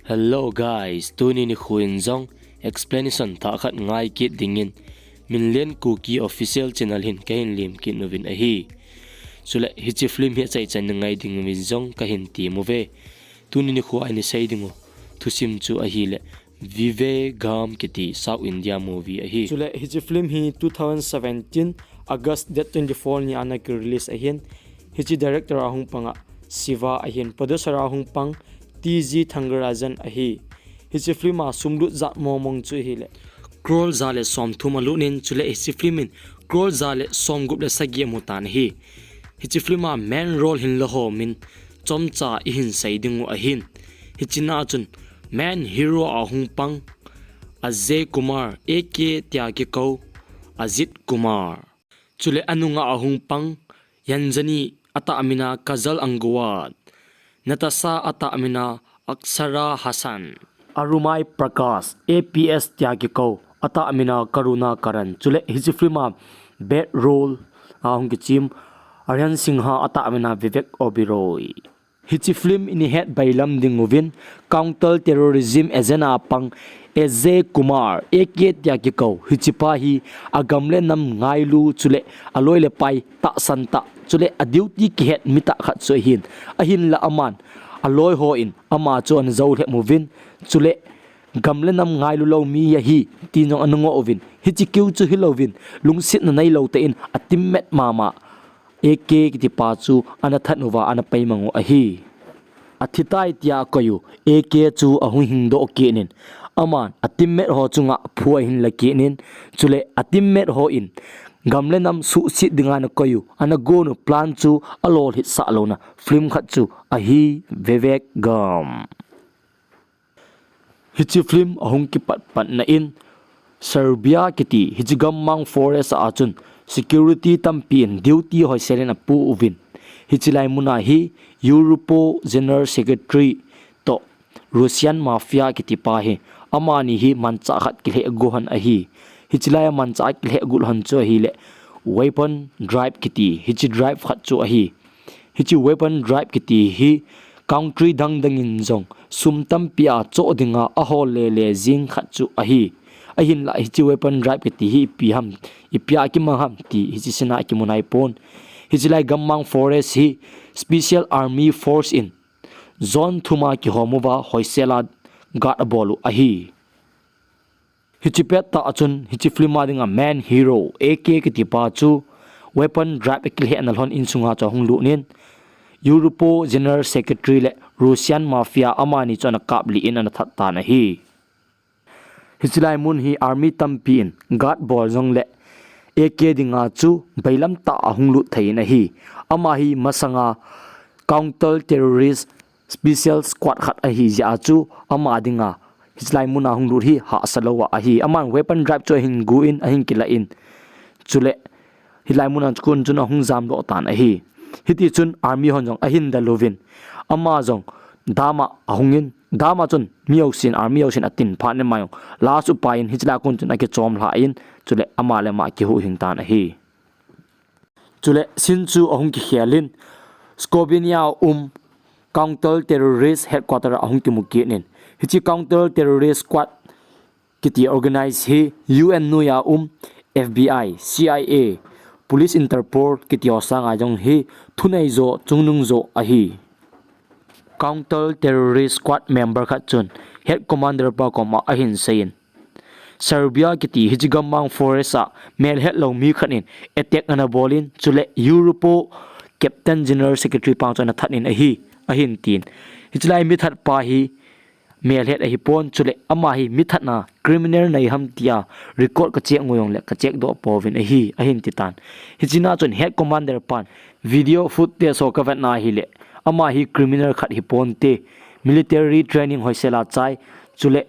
Hello guys, tuni ni khuin zong explanation tha khat ngai ki dingin Minlen Kuki official channel hin kahin lim ki novin ahi chule hichi film he chai chan ngai ding mi zong kahin ti move tuni ni khu ani sai dingo thusim chu ahi le Vivegam kiti South India movie ahi chule hichi film hi 2017 August date 24 ni ana ki release ahin hichi director ahung panga Siva ahin producer ahung pang T.G Thyagarajan ahi hichi film a sumlu za momong chu hi le Krol zale som thumalu nin chule hichi film in Krol zale som gup le sagi mutan hi hichi film a main role hin lo ho min chomcha ihin saidingu ahin hichina chun main hero ahung pang Ajay Kumar APS Ajith Kumar chule anunga ahung pang yanjani ata amina Kajal Aggarwal Natasha ata amina Akshara Haasan Arumai Prakasam APS ata amina Karunakaran chule hichi film a bad role ahung ki chim Aryan Singha ata amina Vivek Oberoi hichi film in head by lam dingovin counter terrorism agent pang Ajay Kumar APS hichi pa hi agamle nam ngailu chule aloi le pai ta santa chule a duty ki het mita khat so ahin la aman aloi ho in ama chon zo le movin chule gamle nam ngailu lo mi ya hi tinong anungo ovin hichi kiu chu hilovin lungsit na nai lo te in atimmet mama AK kiti pa chu ana thatnuwa ana paimango ahi athitai tia koyu AK chu ahung hingdo kenin aman atimmet ho chunga phua hin lakinin chule atimmet ho in gamle nam su sit dinga na koyu ana go no plan chu alol hit sa lona film khat chu ahi Vivegam hichi film ahung ki pat na in Serbia kiti hichi gammang forest achun security tampin duty hoi selena pu uvin hichilai muna hi Europo general secretary to Russian mafia kiti pa hi amani hi mancha khat ki le gohan ahi hichilai mancha ki le gulhan chu hi le weapon drive kiti hichi drive khat chu ahi hichi weapon drive kiti hi country dangin zong sumtam pia cho dinga a hol le jing khat chu ahi ahin la hichi weapon drive kiti hi pi ham ipia ki maham ti hichi sina ki munai pon hichilai gammang forest hi special army force in zone thuma ki homuwa hoisela gat bolu ahi hichi pet ta achun hichi film adinga man hero AK ki tipa chu weapon drive ki le anal hon insunga cha hunglu nin Europo general secretary le Russian mafia amani chona kapli in an thatta na hi hichilai mun hi army tampi in gat bol jong le AK dinga chu bailam ta ahunglu theina hi ama hi masanga counter terrorist special squad khat a hi ja chu ama dinga hichilai mun ahunglu hi ha salowa a hi aman weapon drive cho hin gu in ahin kila in chule hilai mun an chun chun ahung jam do tan a hi hiti chun army hon jong ahin da lovin ama jong dama ahungin dama chun miausin army ausin atin phan ne mayong last upain hichla kun chun ake chom la in chule ama le ma ki hu hing tan a hi chule sin chu ahung ki khialin Slovenia counter terrorist headquarter ahung ki muki nin hichi counter terrorist squad kiti organize hi UN nuya FBI CIA police Interpol kiti osanga jong hi thunai zo chungnung zo ahi counter terrorist squad member khat chun head commander pa koma ahin sayin Serbia kiti hijigamang foresta mel head lo mi khanin attack ana bolin chule Europo captain general secretary pa chona thatin ahin tin hichilai mi that pa hi mel head ahi pon chule ama hi mi thatna criminal nei ham tia record ka chek ngoyong le ka chek do povin ahin titan hichina chun head commander pan video footage so ka na hi le ama hi criminal khat hi ponte military training hoisela chai chule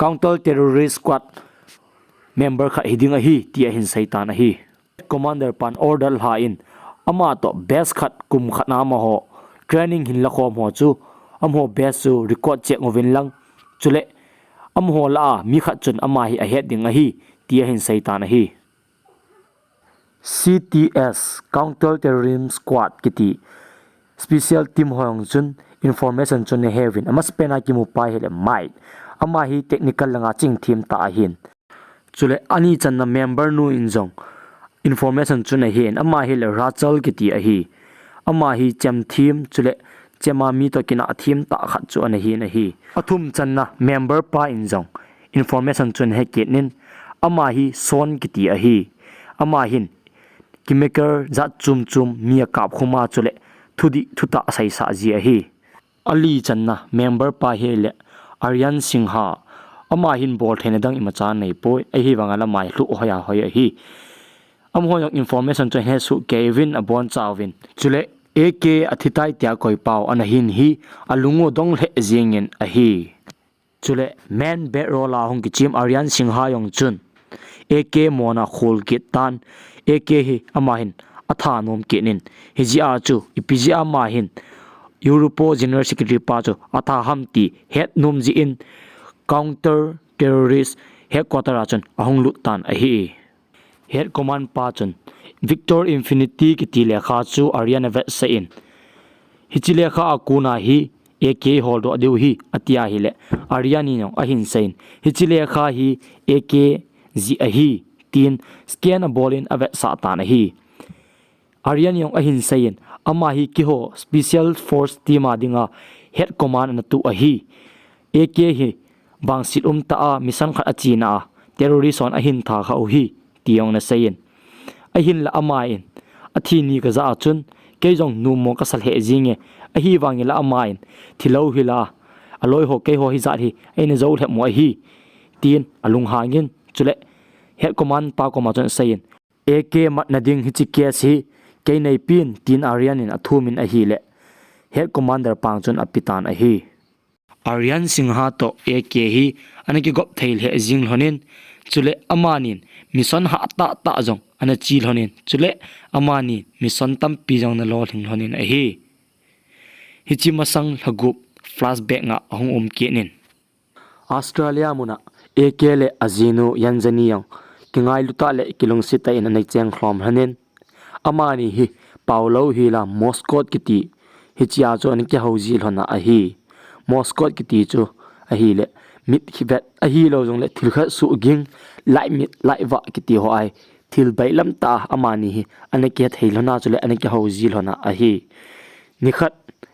counter terrorist squad member khat hiding hi ti ahin saitan hi commander pan order ha in ama to best khat kum khana ma ho training hin la khom ho chu amho best chu record check ngovin lang chule amho la mi khat chun ama hi a head ding hi ti ahin saitan hi CTS counter terrorism squad kiti special team hoyong chun information chun ne hevin amas pena ki mu pai hele mai ama hi technical langa ching thim ta hin chule ani chan na member nu injong information chun ne hin ama hi le rachal ki ti a hi ama hi chem thim chule chema mi to kina thim ta khat chu an hi na hi athum chan na member pa injong information chun he kenin ama hi son ki ti a hi ama hin kimaker za chum chum mi kap khuma chule thudi thuta sai sa ji a hi ali channa member pa hele Aryan Singha ama hin bol thene dang ima chan nei poi a hi wangala mai hlu hoya hoya hi amho information to he su Kevin abon chawin chule AK athitai tia koi pau ana hin hi alungo dong le jingen a hi chule man be rola hong ki chim Aryan Singha yong chun AK mona khol ki tan AK hi ama hin atha nom kenin hiji a chu ipiji ama hin Europo General Secretary pa chu atha hamti head nom ji in counter terrorist headquarter achun ahong lu tan a hi head command pa chun Victor Infinity ki ti lekha chu Aryan vet sa in hichi lekha akuna hi AK holdo deu hi atia hi le Aryani no ahin sein hichi lekha hi AK ji a hi tin scan a bolin avet sa tan a hi Aryan yong ahin sein ama hi ki ho special force team adinga head command na tu a hi AK hi bang sit ta a mission khat achina terrorist on ahin tha kha hi tiong na sein ahin la ama in athi ni ka za chun ke jong nu mo ka sal he jinge a hi wangi la ama in thilo hila aloi ho ke ho hi za hi aina zo le mo hi tin alung hangin chule head command pa ko ma chon sein AK mat na ding hi chi case hi ke nei pin tin Aryan in athumin a hi le head commander pang chon apitan a hi Aryan Singha to AK hi anaki gop thail he jing honin chule amanin mission ha ta jong ana chil honin chule amani mission tam pi jong na lo thing honin a hi hichi masang lagup flashback nga ahong kenin Australia muna AK le azinu yanjani yang kingai luta le kilong sita in anai cheng khom hanin amani hi paulo hi la Moscow kiti hichia cho an ke hauji lhona a hi Moscow kiti chu a hi le mit hibat a hi lo jong le thilkha su ging lai mit lai wa kiti ho ai thil bailam ta amani hi anake theilona chule anake hauji lhona a hi nikhat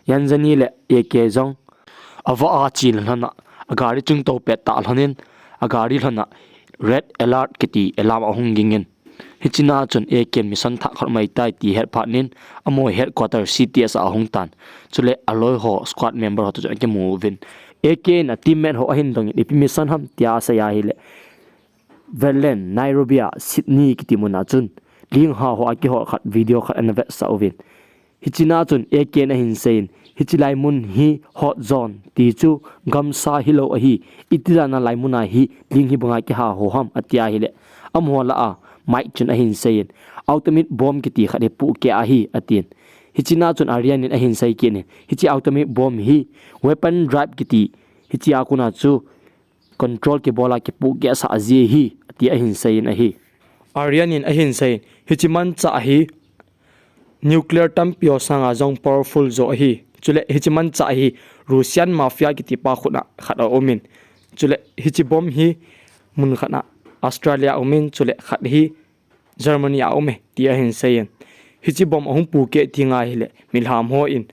yanjani le AK jong awa a chil lhona agari chung to pe ta lhonin agari lhona red alert kiti alarm ahung gingen hichina chun AK mission tha khar mai tai ti head phanin amo headquarter CTS ahung tan chule aloi ho squad member ho to ke movin AK na teammate ho ahin dong ipi mission ham tia sa ya hile Minlen Nairobi Sydney kiti muna chun ling ha ho aki ho khat video khat an vet sa ovin hichina chun AK na hin sein hichilai mun hi hot zone ti chu gamsa hilo a hi itirana laimuna hi ling hi bunga ki ha ho ham atia hile amhola a Mike chun ahin sayin ultimate bomb kiti khade pu ke a hi atin hichina chun Aryan in ahin sai ke ne hichi ultimate bomb hi weapon drive kiti hichi akuna chu control ke bola ke pu ke sa aji hi ati ahin sayin a hi Aryan in ahin sayin hichi man cha hi nuclear tampio sanga jong powerful zo hi chule hichi man cha hi Russian mafia kiti pa khuna khada omin chule hichi bomb hi mun khana Australia omin chule khat hi Germany ome tia hin sayen hichi bom ahum pu ke tinga hile milham ho in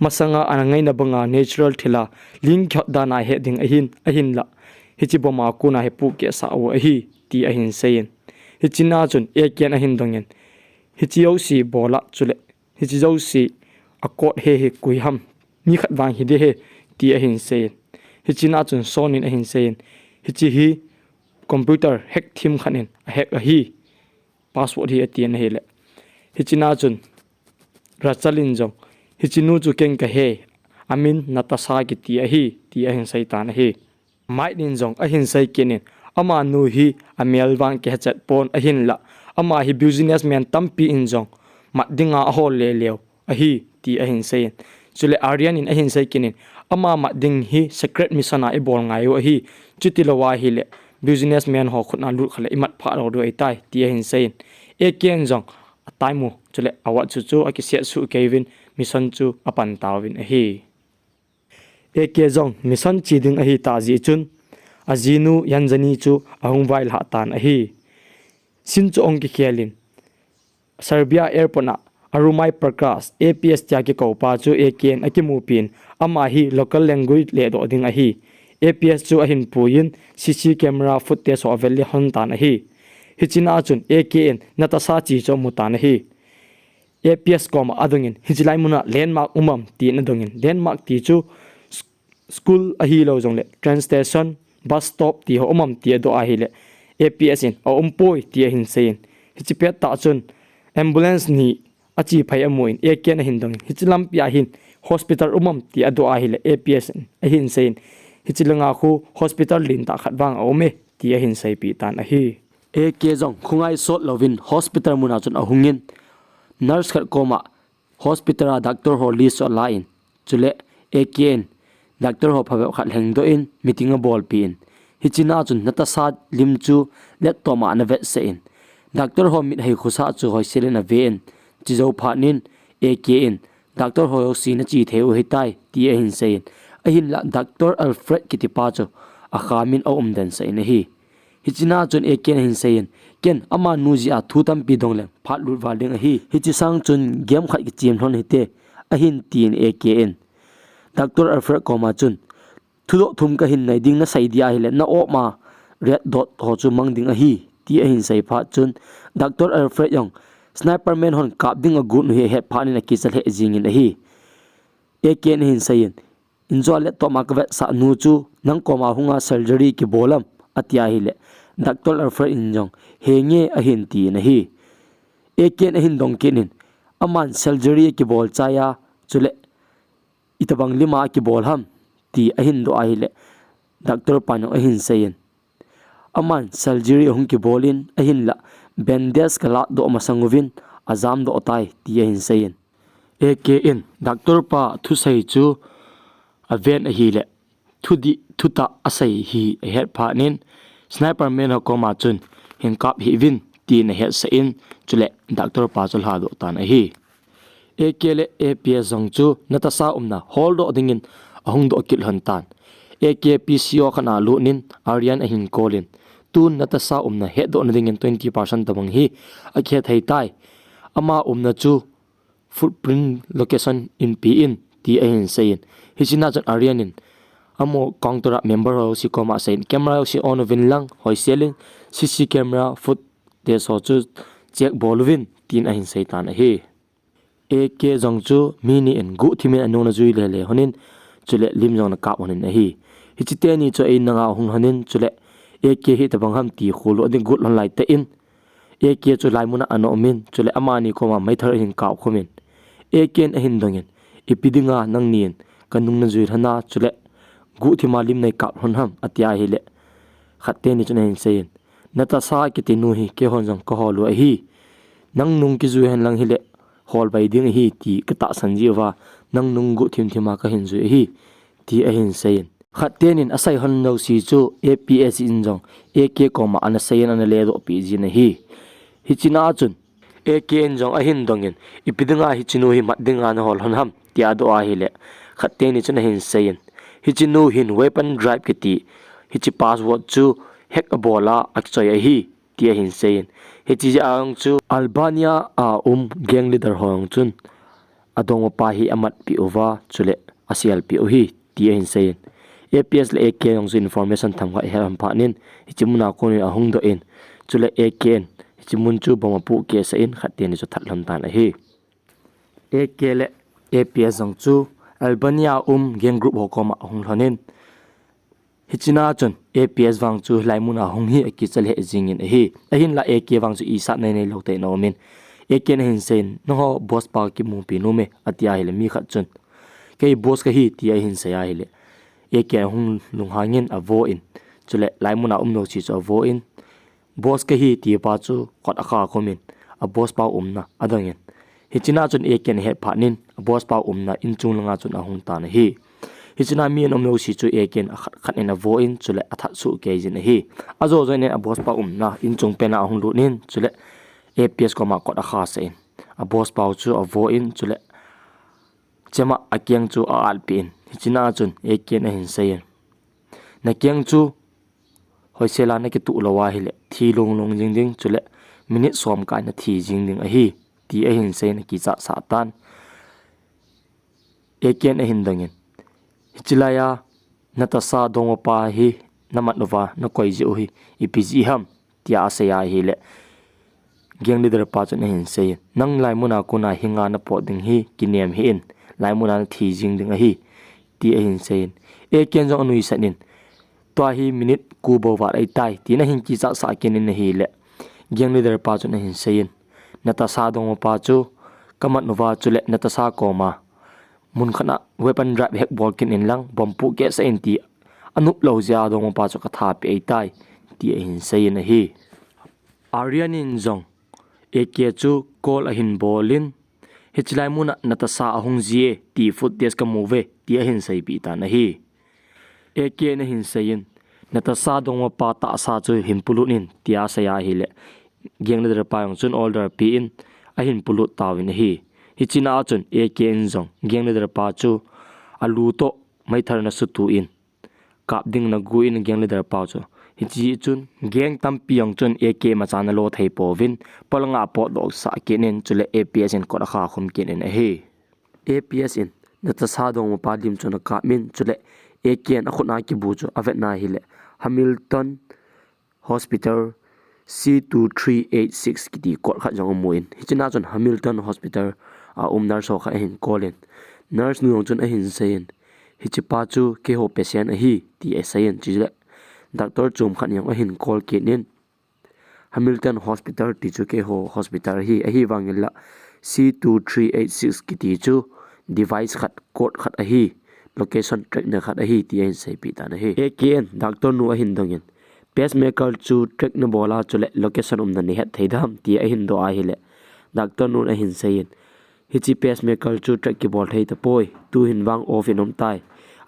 masanga anangai na banga natural thila ling khot dana he ding ahin la hichi bom a kuna he pu ke sa o hi ti ahin sayen hichi na chun eken ahin dongen hichi yosi bola chule hichi yosi akot he kui ham mi khat wang hi de he ti ahin sayen hichi na chun sonin ahin sayen hichi hi computer hack thim khanin hack a hi password hi atien hele hichina chun rachalin jong hichinu chu ken ka he amin Natasha ki ti a hi ti a hin saitan hi mai din jong a hin sai kenin ama nu hi amel wang ke chat pon a hin la ama hi businessman tampi in jong ma dinga a hol le lew a hi ti a hin sai chule Aryan in a hin sai kenin ama ma ding hi secret mission a bol ngai o hi chutilawa hi le businessman ho khutna lu khale imat pha ro do ai tai ti hin sein eken jong ataimu chule awat chu chu aki se su Kevin mission chu apan tawin hi eke jong mission chiding ahi taji chun azinu yanjani chu ahung vai la tan ahi sin chu ong ki khelin Serbia airport na Arumai Prakasam APS Tyagi Kaupa chu AKN akimupin ama hi local language le do ding ahi APS chu ahin puin CC camera footage of valley hon tan ahi hichina chun AKN Natasha chi chu mutan ahi APS kom adungin hijilai muna landmark umam ti na dungin landmark ti chu school ahi lo jong le train station bus stop ti ho umam ti do ahi le APS in a umpoi ti hin sein hichipet ta chun ambulance ni achi phai amoin AKN hin dong hichilam pia hin hospital umam ti ado ahi le APS ahin sein hichilanga khu hospital lin ta khatwang ome ti hin sei pi tan ahi AK jong khungai sot lovin hospital muna chun ahungin nurse khat koma hospital doctor ho list line chule AKN doctor ho phabe khat heng do in meeting a ball pin hichina chun Natasha lim chu let toma na vet se in doctor ho mit hei khusa chu hoi selena ven chizo phanin AKN doctor ho si na chi theu hitai ti a hin sein a hin la Dr. Alfred kitipa chu a khamin a den sai na hi hichina chun AKN hin sein ken ama nuji a thutam pi dongle phat lut walding a hi hichi sang chun game khat ki chim thon hite a hin tin AKN Dr. Alfred koma chun thudo thum ka hin nai ding na sai dia hi le na o ma red dot ho chu mang ding a hi ti a hin sai pha chun Dr. Alfred yong sniper man hon kap ding a gun he het phani na kisal he jing in a hi AKN hin sayin injo le to ma ka sa nu chu nang koma hunga surgery ki bolam atia hi le Dr. Alfred injong henge a hin ti na hi AKN hin dong kenin aman surgery ki bol chaya chule itabang lima ki bol ham ti a hin do a hi le Dr. Pano a hin sayin aman surgery hung ki bolin a hin la bandage kala do masanguvin azam do otai ti a hin sayin AKN Dr. Pa thu sai chu aven a hi le thudi thuta asai hi het phanin sniper man ho koma chun hin kap hi vin ti na het sa in chule Dr. Pa chul ha do tan a hi AKL APS jong chu Natasha umna hold do dingin ahung do kil han tan AKPCO khana lu nin Aryan a hin kolin tun Natasha umna he do na dingin 20% tabang hi akhe thai tai ama umna chu footprint location in PIN ti a hin sein hichina chan Aryan in amo counter member ho si koma sein camera si on vin lang hoi selin CC camera foot te so chu check bolvin tin a hin sei tan a hi AK jong chu mini en gu thimen anona jui le le honin chule lim jong na kap honin a hi hichite ni cho ein nga hung hanin chule AK hi tabang ham ti khulu ading gut lon lai te in AK chu lai muna ano min chule amani koma mai thar hin kaw khomin AKN a hin dongin ipidinga nang nin kanung na jui hana chule gu thima lim nei kap hon ham atia hi le khatte ni chune hin sein Natasha ki tinu hi ke hon jong ko holu a hi nang nung ki jui han lang hi le hol bai ding hi ti ka ta sanji wa nang nung gu thim thima ka hin jui hi ti a hin sein khatte nin asai hon no si chu APS in jong AK koma ana sein ana le do pi ji na hi hichina chun AKN jong a hin dongin ipidinga hichinu hi matdinga na hol hon ham ti ado a hi le khatte ni chuna hin sein hichinu hin weapon drive kiti hichi password chu hack a bola akchoi a hi ti a hin sein hichi ang chu Albania a gang leader hong chun adong pa hi amat pi over chule asial pi hi ti a hin sein APS le AK yong information tham ga heram phanin hichimuna ko ni ahung do in chule AKN hichimun chu bomapu ke sa in khatte ni chu thatlam tan a hi AK le APS jong chu Albania gang group ho koma ahung hanin hichina chun APS wang chu laimuna hong hi aki chal he jingin hi ahin la AK wang chu isa nei nei lote no min AK na hin sen no ho boss pa ki mu pi no me atia hi le mi khat chun ke boss ka hi ti a hin se ya hi le AK hong lung hangin a vo in chule laimuna no chi chu vo in boss ka hi ti pa chu kot akha khomin a boss pa na adangin hichina chun AK ne he phanin a boss pa na in chung langa chun a hung ta na hi hichina mi an omlo si chu AKN khat in a vo in chule atha su ke jin hi azo zo ne a boss pa na in chung pena hung lu nin chule APS koma kot akha se in a boss pa chu a vo in chule chema akyang chu a alpin hichina chun eken a hin sayin na kyang chu hoisela na ki tu lawa hile thi long long jing jing chule minute som ka na thi jing ding a hi ti a hin sayin ki cha sa tan eken a hin dangin hichilaya Natasha dongo pa hi namat nova na koi ji hi ipg ham tia asaya hi le geng leader pa chun hin say nang lai muna kuna hinga na po ding hi kinem hi in lai muna thi jing ding a hi ti a hin say e ken jong anui sanin to hi minute ku bo wa ai tai ti na hin ki cha sa ken in hi le geng leader pa chun hin say Natasha dongo pa chu kamat nova chule Natasha koma mun khana weapon drive hack ball kin in lang bompu ke sa inti anup lo zia dong pa chu ka tha pe tai ti hin say na hi Aryan in zong eke chu call a hin bolin hichlai muna Natasha ahung zie ti foot test ka move ti a hin sai pi ta na hi eke na hin sayin Natasha dong pa ta sa chu hin pulunin ti a sa ya hi le geng le pa yong chun order pi in a hin pulut tawin hi hichina chun eke in zong geng le pa chu alu to mai thar na su tu in kap ding na gu in geng le pa chu hichi chun geng tampiang chun eke machana lo thei povin polanga po do sa kenen chule APS in kora kha khum kenen he APS in Natasha dong pa dim chun ka min chule eken akhuna ki bu chu avet na hile Hamilton Hospital C2386 kiti kor kha jong muin hichina chun Hamilton Hospital a nurse ho kha hin kolin nurse nu chun a hin sayin hichi pa chu ke ho patient a hi ti a sayin chile doctor chum khan yang a hin call kenin Hamilton Hospital ti chu ke ho hospital hi a hi wangilla C2386 kiti chu device khat code khat a hi location track na khat a hi ti a sai pi ta na hi eken doctor nu a hin dongin pacemaker chu track na bola chule location na ni het theidam ti a hin do a hi le doctor nu a hin sayin hichi pacemaker chu track ki bol thei ta poi tu hin wang off in tai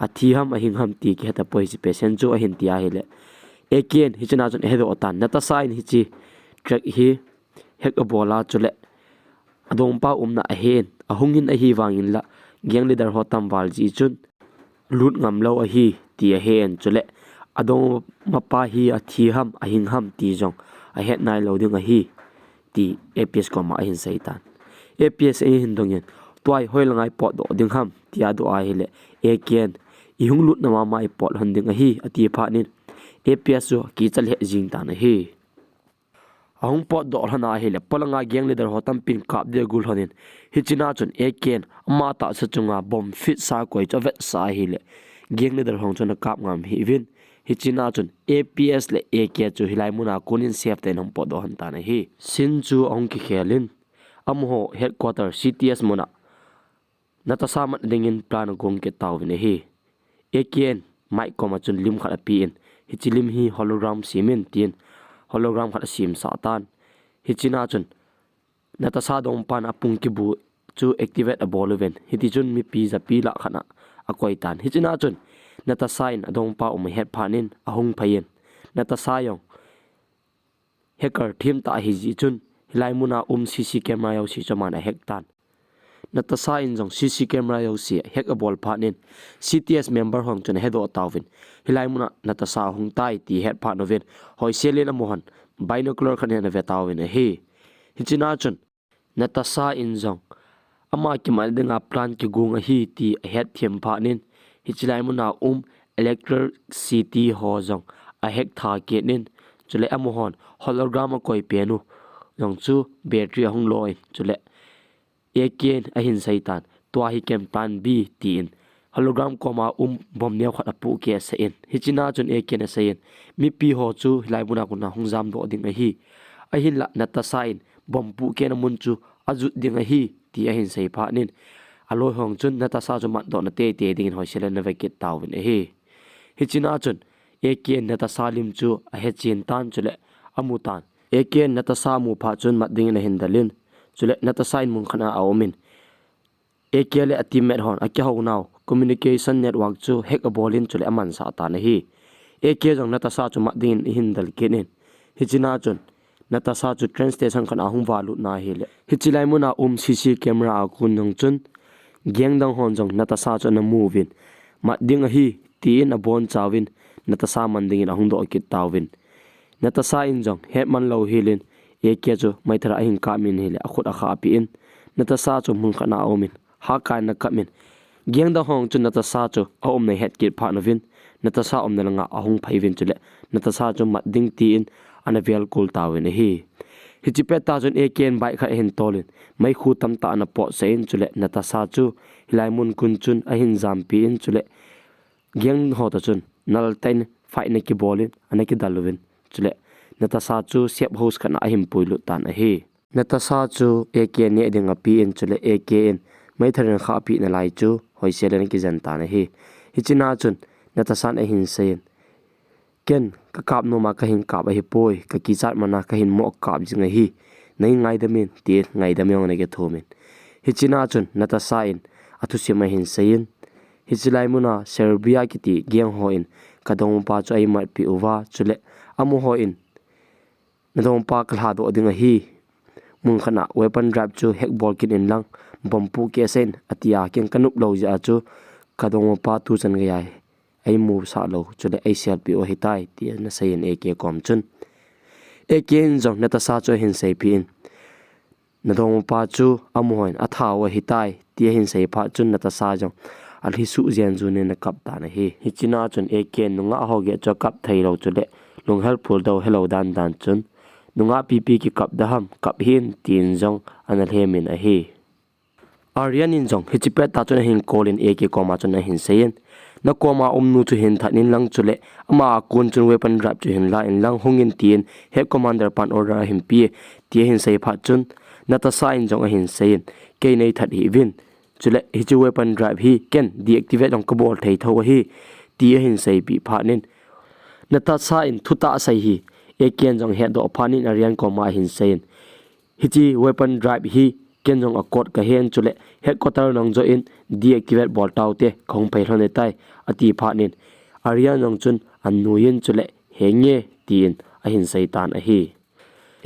a thi ham a hing ham ti ki heta poi si patient chu a hin ti a hi le eken hichina chun hedo otan Natasha in hichi track hi hek a bola chule adong pa na a hen a hungin a hi wangin la geng leader hotam wal ji chun lut ngam lo a hi ti a hen chule adong mapa hi a thi ham a hing ham ti jong a het nai lo ding a hi ti APS ko ma hin saitan APS a hin dongin toy hoilangai pot do ding ham tia do a hi le eken i hung lut na ma mai pot han ding a hi ati pha nin APS so ki chal he jing ta na hi ahung pot do hana hi le polanga geng leader hotam pin kap de gul honin hichina chun eken ama ta sa chunga bom fit sa koi chavet sa hi le geng leader hong chun kap ngam hi win hichina chun APS le AK chu hilai muna kunin save ten hom pot do han ta na hi sin chu ong ki khelin amho headquarter CTS muna Natasha mat dingin plan gong ke tawin hi eken mai koma chun lim khala pi in hichilim hi hologram simin tin hologram khala sim sa tan hichina chun Natasha dong pan apung ki bu chu activate a boloven hiti chun mi pi za pi la khana akoi tan hichina chun Natasha in adong pa head phanin ahung phayen Natasha yong hacker team ta hi ji chun hilai muna CC camera yaw si chamana hack tan Natasha in jong CC camera yaw si hack a ball phanin CTS member hong chun hedo tawin hilai muna Natasha hung tai ti head pha noven hoi selin a mohan binocular khan na vetawin he hichina chun Natasha in jong ama ki mal denga plan ki gung a hi ti head them phanin hichilai muna electricity ho jong a hack tha ke nin chule amohon hologram koi penu jong chu battery hung loi chule eken a hin saitan to hi kem plan b tin hologram koma bom ne khat apu ke sa in hichina chun eken a sain mi pi ho chu hilai buna kuna hungjam do ding a hi a hin la Natasha in bom pu ke na mun chu ajut ding a hi ti a hin sai pha nin aloi hong chun Natasha chu mat do na te ding hoi selen na vekit tawin a hi hichina chun eken Natasha lim chu a he chin tan chule amutan eken Natasha mu pha chun mat ding na hindalin chule Natasha in mun khana aomin ekele atimet hon akya ho now communication network chu hack a bolin chule aman sa ta na hi eke jong Natasha chu mat ding hindal kenin hichina chun Natasha chu train station khana hung walu na hi le hichilai muna CC camera kun nong chun Giang dang hon jong Natasha cho na movin mat ding a hi tin a bon chawin Natasha manding in ahung do kit tawin Natasha in jong het man lo hilin AK cho mai thara hin ka min hile akhut a kha pi in Natasha cho mun khana omin ha kai na kamin giang da hong chu Natasha cho a om nei het kit pha novin Natasha om na nga ahung phaivin chule Natasha cho mat ding ti in anavel kul tawin hi hichipet ta jon eken bai kha hin tolin mai khu tam ta na po sein chule Natasha chu hilai mun kun chun a hin zam pi in chule giang ho ta chun nal tain fai na ki bolin ana ki dalwin chule Natasha chu sep host khana ahim puilu tan a hi Natasha chu eken ne ding a pi in chule eken mai tharin kha pi na lai chu hoiselen ki jan tan a hi hichina chun Natasha a hin sein ken ka kap no ma ka hin kap a hi poi ka ki chat mana ka hin mo kap jinga hi nei ngai da min ti ngai da myong na ge thomin hichina chun Natasha in athu sima hin sein hichilai muna Serbia ki ti giang ho in kadong pa chu ai mat pi uwa chule amu ho in nadong pa kala do dinga hi mun khana weapon drive chu hack ball kin in lang bompu ke sen atia ken kanup lo ja chu kadong pa tu chan ga yai ai mu sa lo chule ai sel pi o hitai ti na sayin AK kom chun eken jong Natasha cho hin sei pi in nadong pa chu amu hoin atha wa hitai ti hin sei pha chun Natasha jong al hi su zen ju ne na kap ta na hi hichina chun eken nunga ho ge cho kap thai lo chule lung helpful do hello dan dan chun nunga pp ki kap da ham kap hin tin jong anal hemin a hi Aryan in jong hichipet ta chun hin kolin AK koma chun hin seyin na koma nu chu hin thatnin lang chule ama kun chun weapon drop chu hin la in lang hungin tin he commander pan order him pi ti hin sei pha chun Natasha in jong a hin seyin ke nei that hi win chule hi chu weapon drop hi ken deactivate ong kabol thei tho hi ti hin sei pi pha nin Natasha in thuta sai hi eken jong he do phanin Aryan koma hin seyin hi chi weapon drop hi ken jong a code ka hen chule headquarter nong jo in deactivate bol taute khong phai hlone tai ati pha nin Aryan nong chun an nuyin chule henge tin a hin saitan a hi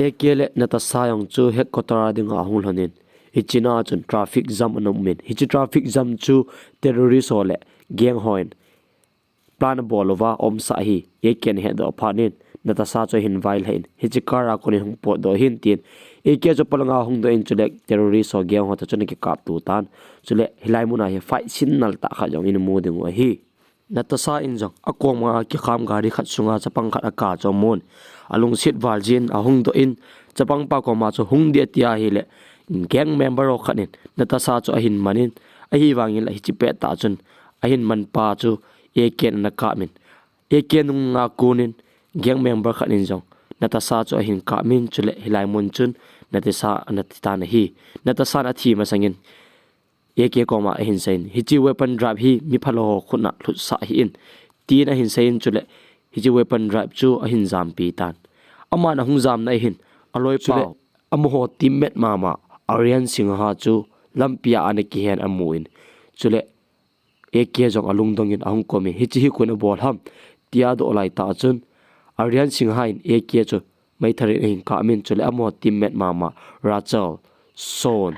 ekele Natasha yong chu headquarter ding a hung hlonin ichina chun traffic jam anom min hi chi traffic jam chu terrorist ole gang hoin plan bolova om sa hi eken he do pha nin Natasha cho hin vail hein hi chi kara ko ni hung po do hin tin eke cho palanga hung do in chule terrorist so gang hota chune ki kap tu tan chule hilai muna he fight sin nal ta kha jong in mu ding wa hi Natasha in jong akoma ki kham gari khat sunga chapang khat aka cho mon alung sit valjin a hung do in chapang pa ko ma cho hung de tia hi le gang member o khanin Natasha cho ahin manin a hi wangin la hi chi pe ta chun ahin man pa chu eken na ka min eken nga kunin gang member khanin jong Natasha cho hin ka min chule hilai mon chun Natasha anatita na hi Natasha na thi masangin AK koma hin sein hi chi weapon drop hi mi phalo khuna thut sa hi in tin a hin sein chule hi chi weapon drop chu a hin jam pi tan ama na hung jam na hin aloi chule amu ho teammate mama Aryan Singha chu lampia anaki hen amuin chule AK jong alung dongin ahung komi hi chi hi kuna bol ham tia do lai ta chun Aryan Singha in AK chu mai thari hin ka min chule amo teammate mama Rachel Son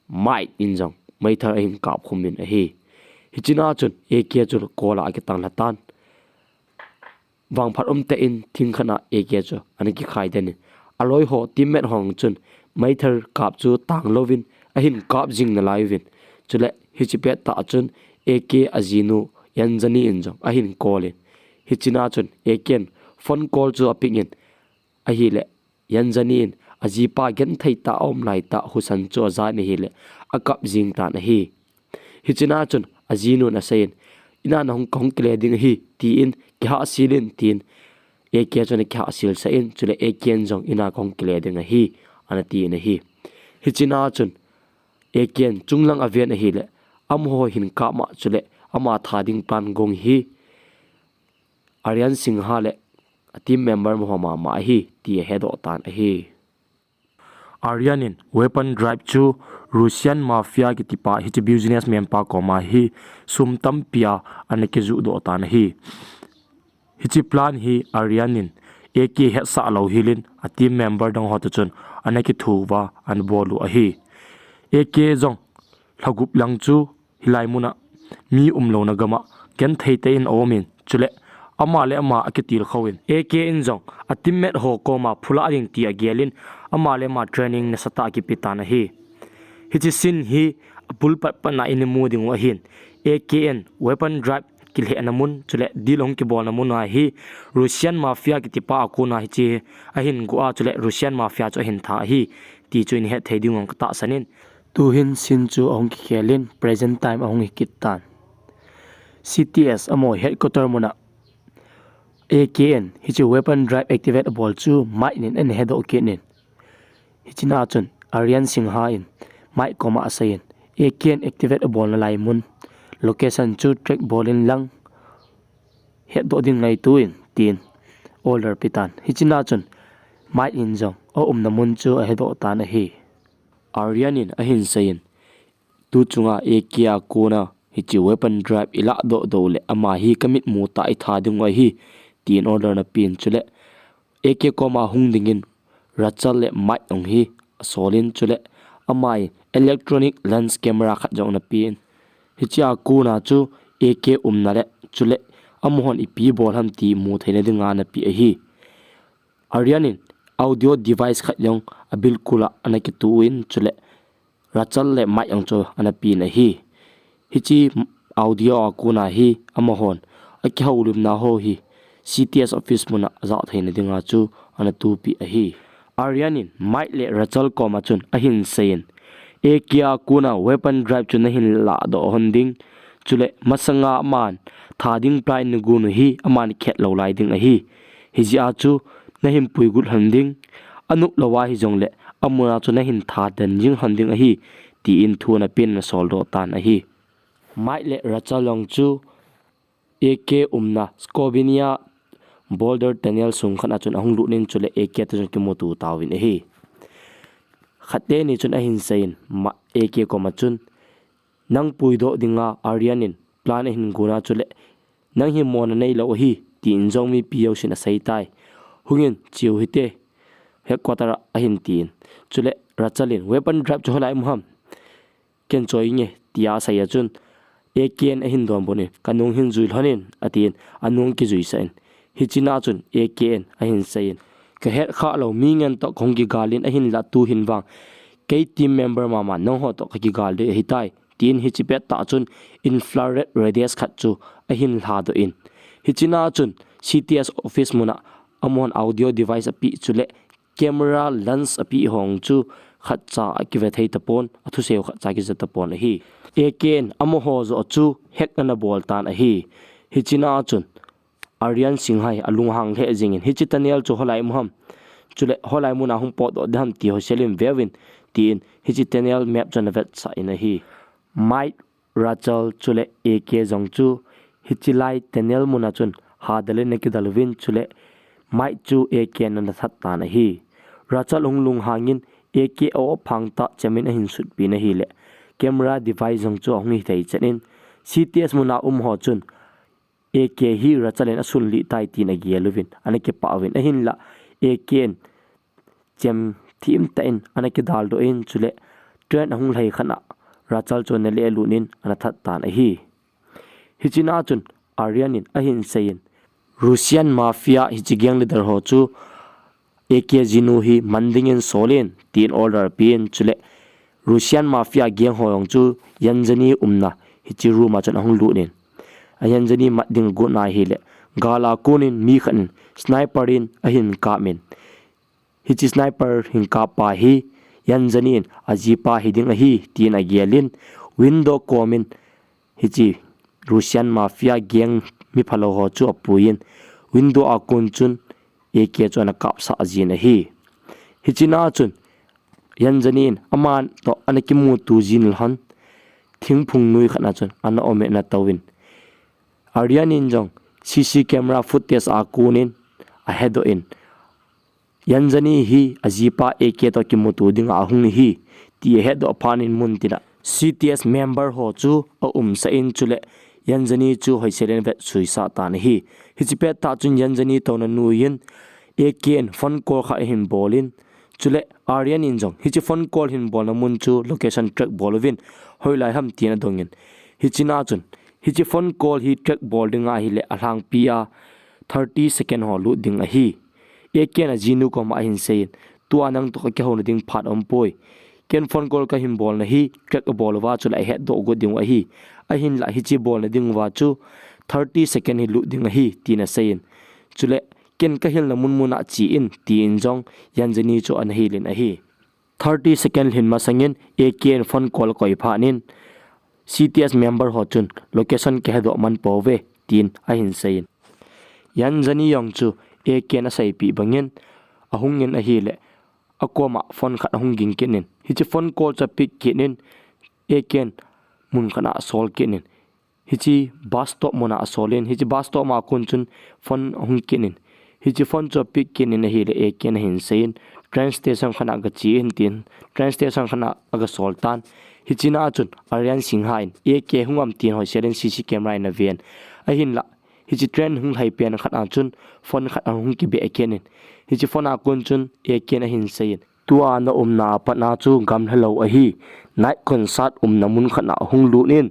Mike in jong mai thar hin kap khumin a hi hichina chun AK chu kola ki tang latan wang phat te in thing khana AK chu aniki khai den aloi ho teammate hong chun mai thar kap chu tang lovin a hin kap jing na laivin chule hichipet ta chun AK azinu yanjani in jong a hin kolin hichina chun eken phone call chu apingin a hi le yanjanin ajipa gen thei ta om lai ta husan cho za ni hi le akap jing ta na hi hichina chun azinu na sein ina na hong kong kle ding hi ti in ki ha silin tin AK chun ki ha sil sa in chule eken jong ina kong kle ding hi anati na hi hichina chun eken chunglang avian hi le am ho hin ka ma chule ama thading plan gong hi Aryan Singha le team member mohama ma hi ti head o tan hi Aryanin weapon drive chu Russian mafia ki tipa hi business man pa ko ma hi sum tampia anake zu do tan hi hi plan hi Aryanin AK he sa lo hilin a team member dong hot chun anake thuwa an bolu a hi AK jong lagup lang chu hilai muna mi umlo na gama ken thei te in omin chule ama le ama akitil khawin AK in jong atimet ho ko ma phula ring ti agelin ama le ma training na sata ki pitana hi hichi sin hi pulpat pa na in muding wa hin AKN weapon drive kilhe namun chule dilong ki bol namun hi Russian mafia ki tipa ko na hi chi ahin go a chule Russian mafia cho hin tha hi ti chuin he theiding ong ta sanin tu hin sin chu ong ki khelin present time ong kitan CTS amo headquarter muna AKN hichi weapon drive activate ball chu mai nin an head okinin hichina chun Aryan Singha in mai koma asain AKN activate ball na lai mun location chu track ball in lang head do ding ngai tuin tin order pitan hichina chun mai in jong o na mun chu a head o ta na hi Aryan in ahin sain tu chunga AKA kona hichi weapon drive ila do le ama hi commit mu ta I tha ding hi tin order na pin chule AK koma hung dingin rachal le mai ong hi solin chule amai electronic lens camera khat jong na pin hichia ku na chu AK na le chule amohon ipi bol ham ti mu theina dinga na pi hi Aryanin audio device khat jong abil kula anaki tuin chule rachal le mai ong cho ana pi na hi hichi audio akuna hi amohon aki haulim na ho hi CTS office muna za theina dinga chu ana tu pi a hi Aryanin mai le rachal ko ma chun ahin sayin Akia kuna weapon drive chu na hin la do honding chule masanga man thading prai nugun hi aman khet lo lai ding a hi hijia chu na him puigul handing anuk lawa hi jongle amuna chu na hin tha dan jing handing a hi ti in thuna pin na sol do tan a hi mai le rachalong chu AK na Skovinia Boulder Tunnel sung khana chun ahung lu nin chule AK ta jong ki motu tawin a hi khate ni chun ahin sain ma AK ko ma chun nang puido dinga Aryanin plan hin guna chule nang hi mon nei lo hi tin jong mi piyo sin a sai tai hungin chiu hite headquarter ahin tin chule rachalin weapon drive chu holai muham ken choi nge tia sai chun AKN ahin dom boni kanung hin zui honin atin anung ki zui sain hichina chun AKN ahin sain ka het kha lo mi ngan to khongki galin ahin la tu hin wang ke team member mama nong ho to ki gal de hitai tin hichipet ta chun infrared radius khat chu ahin la do in hichina chun CTS office muna amon audio device api chule camera lens api hong chu khat cha akive thei tapon athu seu khat cha ki zatapon hi AKN amo ho zo chu hek na bol tan a hi hichina chun Aryan Singha alung hang le jingin hichitanel chu holai muham chule holai muna hung pot do dham ti ho selim vewin tin hichitanel map jan vet sa in a hi mai rachal chule AK jong chu hichilai tunnel muna chun hadale ne ki dalwin chule mai chu AK na that ta na hi rachal lung hangin AK o phangta chamin a hin sut pi na hi le camera device jong chu hong hi thei chanin CTS muna ho chun AK hi rachalen asul li tai tin a gieluvin anake pawin ahin la AKN chem thim tain anake dal do in chule train hung lai khana rachal chon le lunin anathat tan a hi hichina chun Aryanin ahin sayin Russian mafia hichigyang leader ho chu AK jinu hi mandingin solen tin order pin chule Russian mafia gyang hoyong chu yanjani na hichiru ma chan hung lunin ayanjani mading go na hile gala kunin mi khan sniperin ahin ka min hichi sniper hin ka pa hi yanjanin ajipa hiding a hi tin a gelin window komin hichi Russian mafia gang mi phalo ho chu apuin window akun chun AK chona kapsa ajin a hi hichina chun yanjanin aman to anakimu tu jin han thingphung nui khana chun ana ome na tawin Aryanin jong CC camera footage akunin ahead in yanjani hi ajipa AK to kimutu ding ahung hi ti head apanin muntina CTS member ho chu a sa in chule yanjani chu hoiselen vet suisa tan hi hichipet ta chun yanjani to na nuin AKN phone call kha hin bolin chule Aryanin jong hichi phone call hin bol na mun chu location track bolovin hoilai ham tina dongin hichina chun hichi phone call hi track ball dinga hi le alang pia 30 second ho lu ding a hi eken a jinu ko ma hin sein tu anang to ka ho ding phat om poi ken phone call ka him ball na hi track ball wa chu la he do go ding a hi a hin la hichi ball na ding wa chu 30 second hi lu ding a hi tina sein chule ken ka hil na munmuna chi in tin jong yanjani chu an hi lin a hi 30 second hin ma sangin eken phone call koi phanin CTS member ho chun location ke do man pove tin a hin sein yanjani yong chu eken a sai pi bangin ahungin a hi le akoma phone khat hunging kenin hichi phone call cha pick kenin eken mun kana sol kenin hichi bus stop mona asolin hichi bus stop ma kun chun phone hung kenin hichi phone cha pick kenin a hi le eken hin sein train station khana ga chi in tin train station khana aga soltan hichina chun Aryan Singha in AK hungam tin hoi selen CC camera in a ven a hin la hichi train hung hai pen khana chun phone khat hung ki be ekenin hichi phone a kun chun eken a hin sein tua na na pa na chu gam hello a hi night concert na mun khana hung lu nin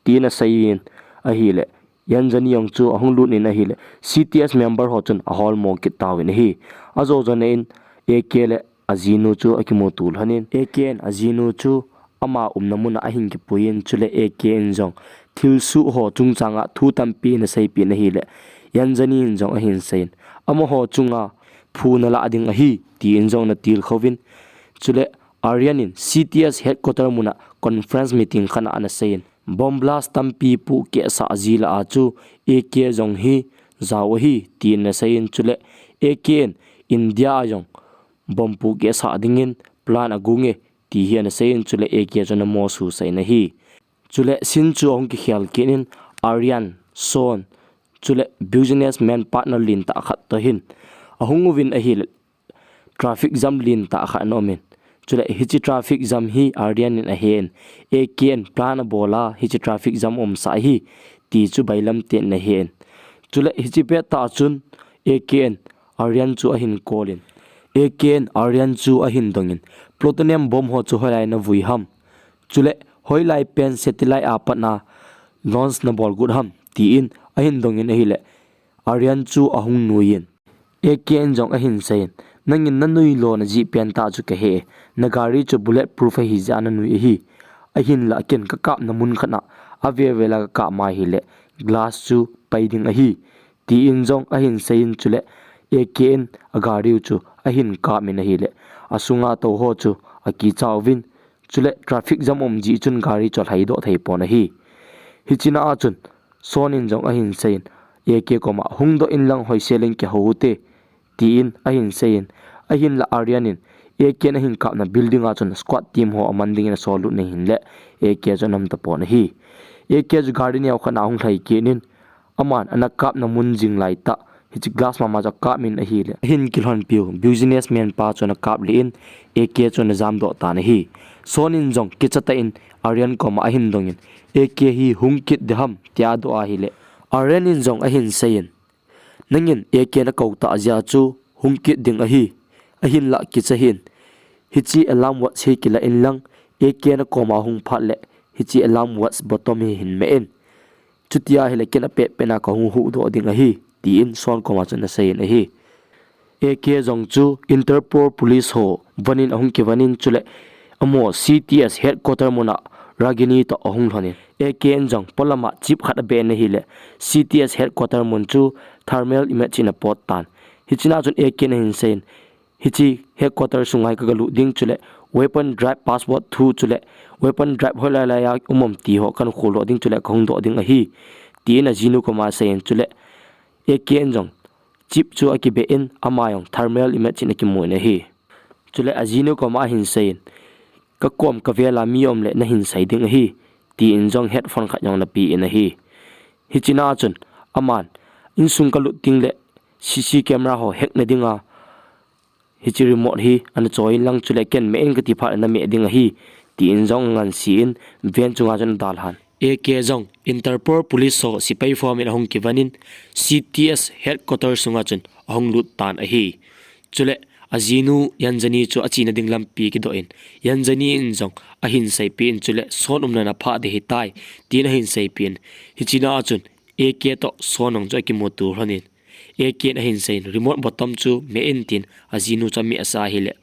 tin a sein a hi le yanjani yong chu hung lu nin a hi le CTS member ho chun a hol mo ki tawin hi azo zonein ekele azinu chu akimo tul hanin eken azinu chu ama namuna ahin ki puin chule eken jong thilsu ho chungchanga thu tampi na sei pi na hi le yanjani jong ahin sein ama ho chunga phuna la ading a hi ti jong na til khowin chule Aryanin CTS headquarter muna conference meeting khana ana sein bomb blast tampi pu ke sa azila a chu ek jong hi zaw hi tin na sein chule eken India jong bompu ke sa dingin plan agunge ti hian sein chule ek jona mo su sai na hi chule sin chu ong ki khial kenin Aryan son chule business man partner lin ta khat to hin ahungwin a hil traffic jam lin ta kha nomen chule hichi traffic jam hi Aryan in a hen eken plan bola hichi traffic jam sa hi ti chu bailam te na hen chule hichi pe ta chun eken Aryan chu a hin kolin eken Aryan chu a hin dongin plutonium bomb ho chu holai na vui ham chule hoilai pen satellite apana launch na bol good ham ti in a hin dongin a hile Aryan chu ahung nuin eken jong a hin sein nangin nanui lo na ji pen ta chu ka he nagari chu bullet proof hi jana nui hi a hin la ken ka kap na mun khana ave vela ka ma hi le glass chu paiding a hi ti in jong a hin sein chule eken agari chu a hin ka min a hi le asunga to ho chu aki chawin chule traffic jam ji chun gari chol hai do thei pon hi hichina a chun sonin jong a hin sein eke koma hungdo in lang hoi seleng ke hote ti in a hin sein a hin la Aryanin eke na hin ka na building a chun squad team ho amanding na solu ne hin le eke jonam ta pon hi eke ju garden yaw khana hung thai kenin aman anakap na munjing lai ta hichi glass mama ja ka min a hi le hin kilhon piu businessman pa chona kap li in eke chona jam do ta na hi sonin jong kichata in Aryan ko ma hin dongin eke hi hungkit deham tia do a hi le Aryan in jong a hin sein nangin eke na kau ta aja chu hungkit ding a hin la kichahin hichi alarm wat se kila in lang eke na ko ma hung phat le hichi alarm wats bottom hi hin me en chutia hi le kena pe pena ka hu hu do ding a hi ti in son ko ma chana sei na hi AK jong chu Interpol police ho vanin ahung ke vanin chule amo CTS headquarter mona ragini to ahung thani AK jong polama chip khat be na hi le CTS headquarter mon chu thermal image in a pot tan hichina chun AK na hin sein hichi headquarter sungai ka galu ding chule weapon drive passport thu chule weapon drive hola la ya ti ho kan kholo ding chule khong do ding a hi ti na jinu ko ma sein chule eken jong chip chu akibe in amayong thermal image in akimo na hi chule ajino ko ma hin sein ka kom ka vela miom le na hin sai ding hi ti in jong headphone kha yong na pi in hi hichina chun aman in sung ka lu ting le CC camera ho hack na dinga hichi remote hi an choi lang chule ken me in ka ti pha na me ding hi ti in jong ngan si in ven chunga jan dal han AK jong Interpol police so sipai form in hong kivanin CTS headquarters sunga chun hong lut tan a hi chule azinu yanjani chu achina ding lampi ki do in yanjani in jong ahin sai pin chule son umna na pha de hitai tin ahin sai pin hichina achun AK to sonong jo ki motu hanin AK na hin sai remote bottom chu me in tin azinu chami asa hile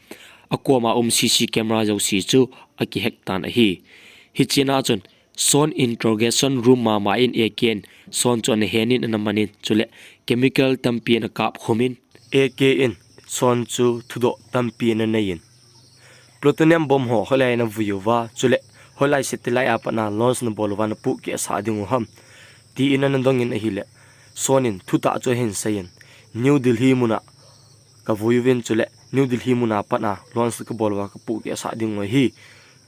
akoma CC camera jo si chu aki hektan a hi hichina chun son interrogation room ma in AK son chon henin anamanin chule chemical tampi na kap khomin AK in son chu thudo tampi na nayin plutonium bomb ho holai na vuyuwa chule holai sitilai apana launch na bolwan pu ke sadingu ham ti inan dongin a hile sonin thuta cho hen sayin New Delhi muna ka vuyuwen chule New Delhi muna pana launch ka bolwa ka pu ke sadingu hi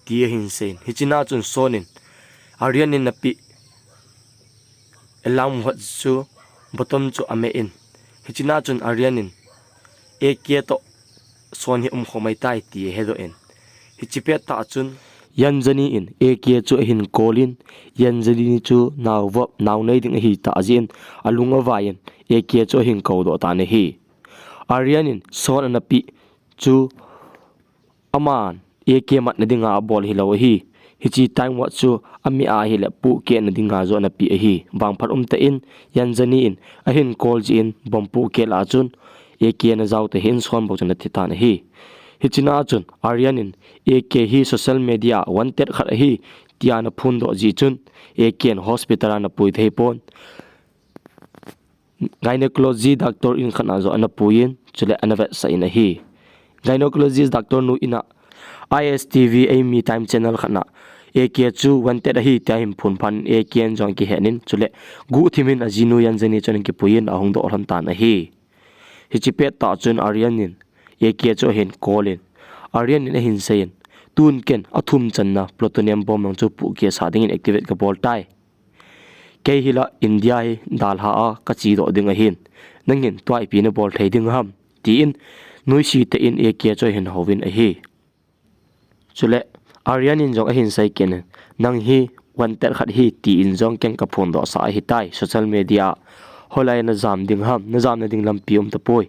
ti hin sayin hichina chun sonin Aryan in napi elam what chu bottom chu ame in hichina chun Aryan in AK to son hi khomai tai ti hedo in hichipe ta chun yanjani in AK chu hin kolin yanjani chu naw nei ding hi ta ajin alunga vayen AK chu hin ko do ta ne hi Aryan in son na pi chu aman AK mat na dinga bol hi lo hi hichi time what chu ami a hi le pu ke na dinga zo na pi hi bang phar ta in yanjani in a hin kol ji in bom pu ke la chun AK na zaw te hin son bo chana thitan hi hichina chun Aryan in AK hi social media wanted khat hi tiana phun do ji chun AK in hospital na pui thei pon gynecology doctor in khana zo ana puin chule anavet sa ina hi gynecologist doctor nu ina ISTV Amy time channel khana AK chu wanted hi time phun phan AK en jong ki henin chule gu thimin ajinu yanjani chon ki puin ahong do ran ta na hi hichipe ta chun Aryan in AK cho hin kolin Aryan in hin sayin tun ken athum channa plutonium bomb nang chu pu ke sading in activate ka bol tai ke hila India hi dal ha a ka chi do ding a hin nangin twai pi na bol thei ding ham ti in noi si te in AK cho hin hovin a hi chule Aryan in jong a hin sai ken nang hi wanted khat hi ti in jong ken ka phone do sa hi tai social media holai na jam ding ham na jam na ding lampium ta poi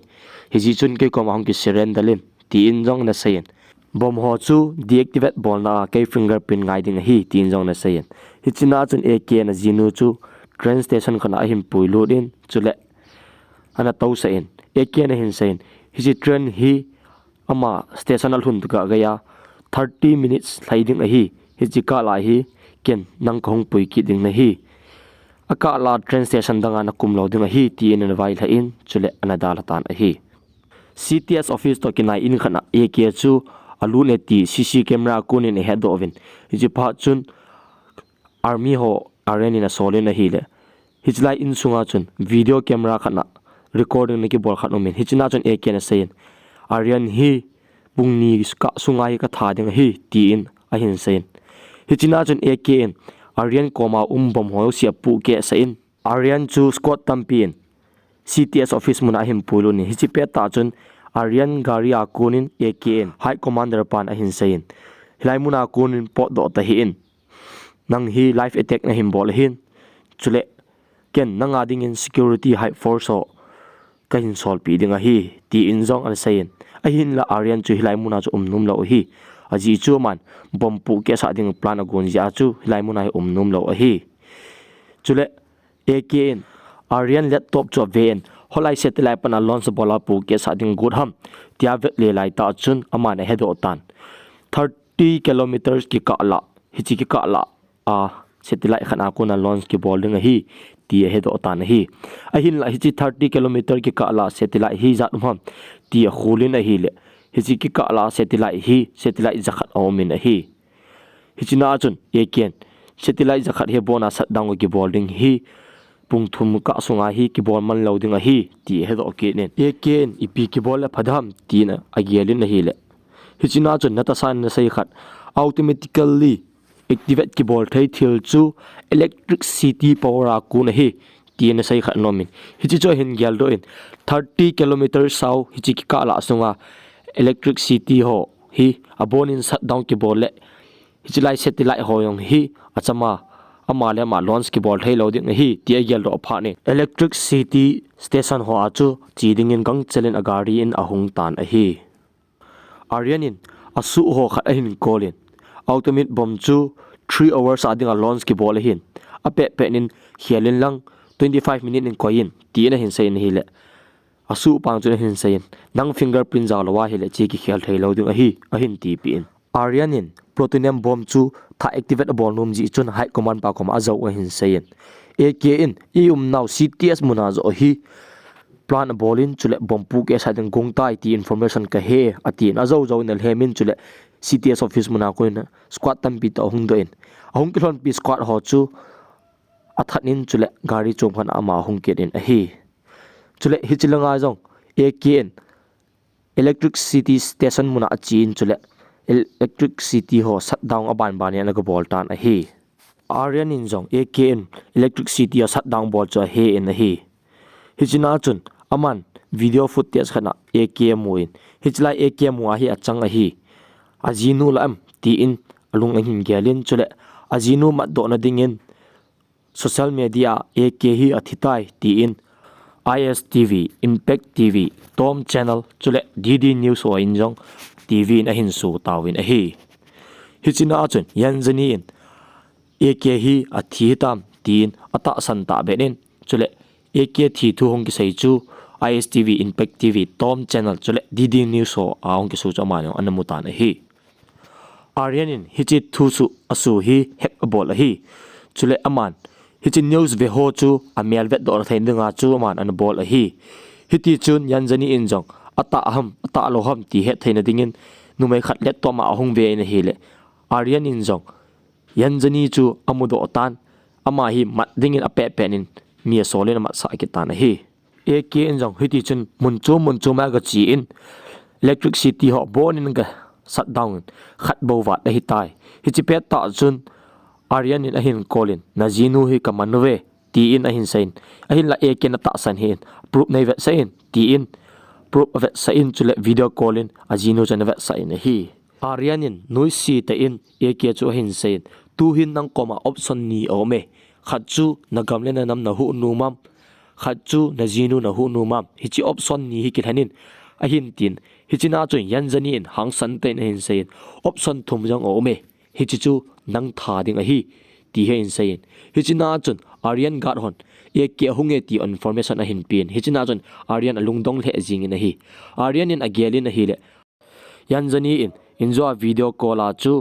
hiji chun ke ko mahong ki siren dalin ti in jong na sayen bom ho chu deactivate bol na ke fingerprint ngai ding hi ti in jong na sayen hichina chun AK na jinu chu train station khana him puilu din chule ana to sayen AK na hin sayen hiji train hi ama station al hun ga ya 30 minutes leiding a hi hiji ka la hi ken nang khong pui ki ding na hi aka la train station danga na kumlo ding a hi ti in vai la in chule ana dal tan a hi CTS office to kinai in khana AK chu alu ne ti CC camera kunin head ovin ji pha chun army ho Aryan in a solin a hi le hijlai in sunga chun video camera khana recording ne ki bol khat nomin hichina chun AK na sayin Aryan hi bungni ka sungai ka tha ding hi ti in a hin sayin hichina chun AK in Aryan koma bom ho sia pu ke sayin Aryan chu squad tampin CTS office muna him pulu ni hichipe ta chun Aryan gari akunin AKN high commander pan a hin sayin hilai muna kunin pot do ta hi in nang hi life attack na him bol hin chule ken nanga ding in security high force ho ka hin sol pi dinga hi ti in jong an sayin a hin la Aryan chu hilai muna chu num lo hi aji chu man bom pu ke sa ding plan agun ja chu hilai muna hi num lo hi chule AKN Aryan laptop cho ven holai satellite pana launch bola pu ke sading good ham tia vet le lai ta chun amana hedo tan 30 kilometers ki ka la hichi ki ka la a satellite khana ko na launch ki bolding hi ti hedo tan hi a hin la hichi 30 kilometer ki ka la satellite hi zat ham ti khulin a hi le hichi ki ka la satellite zakhat awmin a hi hichi na chun eken satellite zakhat he bona sat dang ki bolding hi pung thum ka sunga hi ki bol man loading a hi ti hedo ke nen eken ipi ki bol phadam ti na agialin hi le hichina chun Natasha na sai khat automatically activate ki bol thai thil chu electricity power a ku na hi ti na sai khat nomin hichi cho hin gyal do in 30 km sau hichi ki ka la sunga electricity ho hi abonin shut down ki bol le hichi lai satellite hoyong hi achama amale ma launch ki bol thai loading hi ti gel ro pha ne electric city station ho achu chiding in gang chelen agari in ahung tan a hi Aryanin asu ho khat ahin kolin automate bom chu 3 hours ading a launch ki bol hin ape pe nin khialin lang 25 minute in coin ti na hin sein hi le asu pang chu hin sein nang fingerprint zaw lawa hi le chi ki khial thei lo ding a hi a hin ti pi in Aryanin plutonium bomb chu tha activate a bol num ji chun high command pa kom azaw a hin sein AK in now CTS munazo hi plan bolin chule bompu ke sa deng gong tai ti information ka he ati na zo zo nel hemin chule CTS office muna ko na squad tampi to hung do in ahung kilon pi squad ho chu athanin chule gari chomhan ama hung ke in a hi chule hichilanga zong AKN electricity station muna achin chule electricity ho shut down aban ban ya na go boltan a hi Aryan in zong AKN electricity shut down bol cho he in a hi hichina chun aman video footage khana AKM win hichla AKM wa hi achang a hi ajinu lam ti in alung angin gelin chule ajinu mat do na dingin social media AK hi athitai ti in ISTV Impact TV Tom channel chule DD news wa in jong TV na hin su tawin a hi hichina chun yanjani in AK hi athi tam tin ata san ta benin chule AK thi thu hong ki sei chu ISTV Impact TV Tom channel chule DD news so aong ki su chama no anamutan a hi Aryanin hichi thu su asu hi hek bol a hi chule aman hichi news ve ho chu amial vet do thain dinga chu aman an bol a hi hiti chun yanjani in jong ata lo ham ti he thaina dingin numai khat let to ma hong ve in hi le Aryanin jong yanjani chu amudo tan ama hi mat dingin ape penin mi solen ma sa ki tan hi AK in jong hiti chun munchu ma ga chi in electricity ho bonin ga shut down khat bo wat hi tai hi chi pet ta chun Aryan in ahin kolin najinu hi kamanwe ti in ahin sein ahin la AK na ta san hin proof nei vet sein ti in proof vet sein chule video callin ajinu chan vet sein hi Aryan in noi si ta in AK chu hin sein tu hin nang koma option ni ome khachu nagamle na nam na hu numam khachu najinu na hu numam hichi option ni hi kilhanin ahin tin hichina chu yanjani in hang san te na hin sein option thum jang ome hichi chu nang tha ding a hi ti he in sein hichina chun Aryan gat hon AK hunge ti information a hin pin hichina chun Aryan alungdong le jing in a hi Aryan in agelin a hi le yanjani in enjoy video call a chu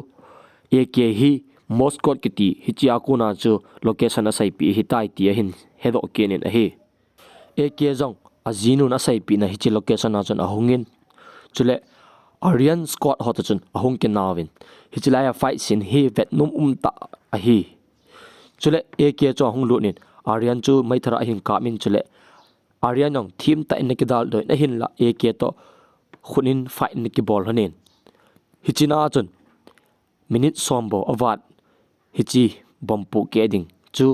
AK hi Moscow kiti hichi akuna chu location a sai pi hitai ti hin hedo kenin a hi AK jong ajinu na sai pi na hichi location a chun ahungin chule Aryan squad hot chun ahung ke nawin hichilaya fight sin hi vetnum ta a hi chule AK chu ahung lunin Aryan chu mai thara hin kamin chule Aryan nong team ta in ki dal doi na hin la AK to khunin fight ni ki bol hanin hichina chun minute sombo awat hichi bompu ke ding chu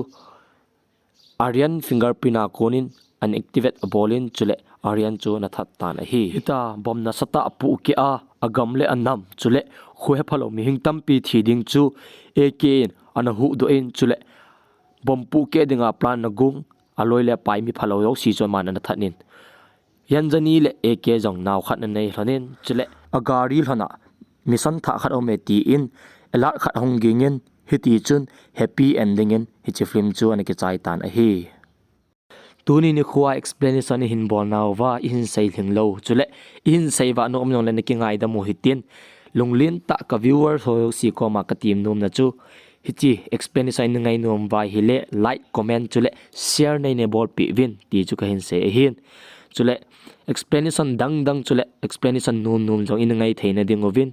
Aryan fingerprint a konin unactivate a bolin chule Aryan chu na that tan a hi hita bom na sata apu ke a agamle anam chule khuhe phalo mi hing tampi thiding chu AK ana hu do in chule bompu ke dinga plan na gung aloi le pai mi phalo yo si chon man na thatnin yanjani le AK jong naw khat na nei hanin chule agari hana mission tha khat ome ti in elat khat hong gingen hiti chun happy ending in hichi film chu an ki chai tan a hi tuni ni khuwa explanation hin bol naw wa in sai thing lo chule in sai wa no omnong le ki ngai da mo hitin lunglin ta ka viewer ho si ko ma ka team num na chu hichi explanation ngai nom wa hile like comment chule share nei ne bol pi win ti chu ka hin se hin chule explanation dang chule explanation num jong in ngai theina ding ovin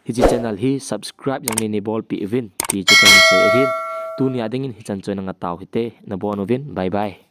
hichi channel hi subscribe yang ni bol pi win ti chu ka hin se hin tu ni ading in hi chan chona nga taw hite na bon ovin bye bye